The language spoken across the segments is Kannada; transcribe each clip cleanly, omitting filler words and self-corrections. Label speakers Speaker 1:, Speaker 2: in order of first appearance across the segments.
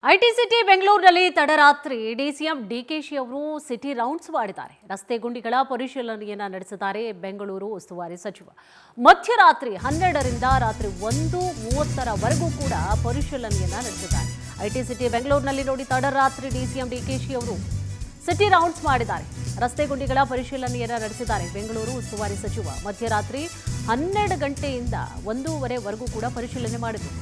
Speaker 1: ಐಟಿ ಸಿಟಿ ಬೆಂಗಳೂರಿನಲ್ಲಿ ತಡರಾತ್ರಿ ಡಿಸಿಎಂ ಡಿಕೆಶಿ ಅವರು ಸಿಟಿ ರೌಂಡ್ಸ್ ಮಾಡಿದ್ದಾರೆ. ರಸ್ತೆ ಗುಂಡಿಗಳ ಪರಿಶೀಲನೆಯನ್ನ ನಡೆಸಿದ್ದಾರೆ ಬೆಂಗಳೂರು ಉಸ್ತುವಾರಿ ಸಚಿವ. ಮಧ್ಯರಾತ್ರಿ 12ರಿಂದ ರಾತ್ರಿ 1:30ರವರೆಗೂ ಕೂಡ ಪರಿಶೀಲನೆಯನ್ನ ನಡೆಸಿದ್ದಾರೆ. ಐಟಿ ಸಿಟಿ ಬೆಂಗಳೂರಿನಲ್ಲಿ ನೋಡಿ ತಡರಾತ್ರಿ ಡಿಸಿಎಂ ಡಿಕೆಶಿ ಅವರು ಸಿಟಿ ರೌಂಡ್ಸ್ ಮಾಡಿದ್ದಾರೆ. ರಸ್ತೆ ಗುಂಡಿಗಳ ಪರಿಶೀಲನೆಯನ್ನ ನಡೆಸಿದ್ದಾರೆ ಬೆಂಗಳೂರು ಉಸ್ತುವಾರಿ ಸಚಿವ. ಮಧ್ಯರಾತ್ರಿ 12 ಗಂಟೆಯಿಂದ 1:30ವರೆಗೂ ಕೂಡ ಪರಿಶೀಲನೆ ಮಾಡಿದರು.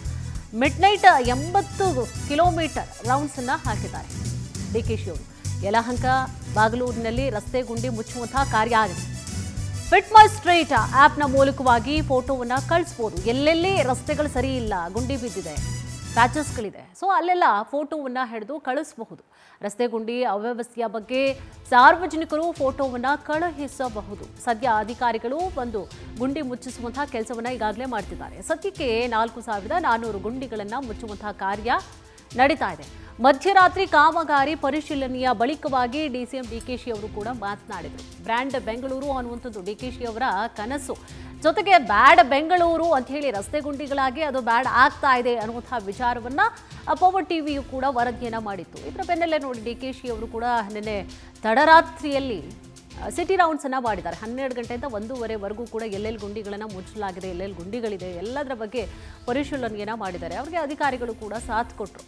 Speaker 1: ಮಿಡ್ನೈಟ್ 80 ಕಿಲೋಮೀಟರ್ ರೌಂಡ್ಸ್ ಅನ್ನ ಹಾಕಿದ್ದಾರೆ ಡಿಕೆಶಿ ಅವರು. ಯಲಹಂಕ ಬಾಗಲೂರಿನಲ್ಲಿ ರಸ್ತೆ ಗುಂಡಿ ಮುಚ್ಚುವಂತಹ ಕಾರ್ಯ ಆಗಿದೆ. ಫಿಟ್ ಮೈ ಸ್ಟ್ರೀಟ್ ಆಪ್ನ ಮೂಲಕವಾಗಿ ಫೋಟೋವನ್ನ ಕಳಿಸಬಹುದು. ಎಲ್ಲೆಲ್ಲಿ ರಸ್ತೆಗಳು ಸರಿ ಇಲ್ಲ, ಗುಂಡಿ ಬಿದ್ದಿದೆ, ಪ್ಯಾಚಸ್ಗಳಿದೆ, ಸೊ ಅಲ್ಲೆಲ್ಲ ಫೋಟೋವನ್ನ ಹಿಡಿದು ಕಳಿಸಬಹುದು. ರಸ್ತೆ ಗುಂಡಿ ಅವ್ಯವಸ್ಥೆಯ ಬಗ್ಗೆ ಸಾರ್ವಜನಿಕರು ಫೋಟೋವನ್ನ ಕಳುಹಿಸಬಹುದು. ಸದ್ಯ ಅಧಿಕಾರಿಗಳು ಬಂದು ಗುಂಡಿ ಮುಚ್ಚಿಸುವಂತಹ ಕೆಲಸವನ್ನ ಈಗಾಗಲೇ ಮಾಡ್ತಿದ್ದಾರೆ. ಸದ್ಯಕ್ಕೆ 4400 ಗುಂಡಿಗಳನ್ನ ಮುಚ್ಚುವಂತಹ ಕಾರ್ಯ ನಡೀತಾ ಇದೆ. ಮಧ್ಯರಾತ್ರಿ ಕಾಮಗಾರಿ ಪರಿಶೀಲನೆಯ ಬಳಿಕವಾಗಿ ಡಿಸಿಎಂ ಡಿಕೆಶಿ ಅವರು ಕೂಡ ಮಾತನಾಡಿದರು. ಬ್ರ್ಯಾಂಡ್ ಬೆಂಗಳೂರು ಅನ್ನುವಂಥದ್ದು ಡಿಕೆಶಿ ಅವರ ಕನಸು. ಜೊತೆಗೆ ಬ್ಯಾಡ್ ಬೆಂಗಳೂರು ಅಂತ ಹೇಳಿ ರಸ್ತೆ ಗುಂಡಿಗಳಾಗಿ ಅದು ಬ್ಯಾಡ್ ಆಗ್ತಾ ಇದೆ ಅನ್ನುವಂತಹ ವಿಚಾರವನ್ನ ಪವರ್ ಟಿವಿಯು ಕೂಡ ವರದಿಯನ್ನ ಮಾಡಿತ್ತು. ಇದರ ಬೆನ್ನಲ್ಲೇ ನೋಡಿ ಡಿಕೆಶಿ ಅವರು ಕೂಡ ನಿನ್ನೆ ತಡರಾತ್ರಿಯಲ್ಲಿ ಸಿಟಿ ರೌಂಡ್ಸ್ ಅನ್ನ ಮಾಡಿದ್ದಾರೆ. 12 ಗಂಟೆಯಿಂದ 1:30ವರೆಗೂ ಕೂಡ ಎಲ್ಲೆಲ್ಲಿ ಗುಂಡಿಗಳನ್ನ ಮುಚ್ಚಲಾಗಿದೆ, ಎಲ್ಲೆಲ್ಲಿ ಗುಂಡಿಗಳಿದೆ, ಎಲ್ಲದರ ಬಗ್ಗೆ ಪರಿಶೀಲನೆಯನ್ನ ಮಾಡಿದ್ದಾರೆ. ಅವರಿಗೆ ಅಧಿಕಾರಿಗಳು ಕೂಡ ಸಾಥ್ ಕೊಟ್ಟರು.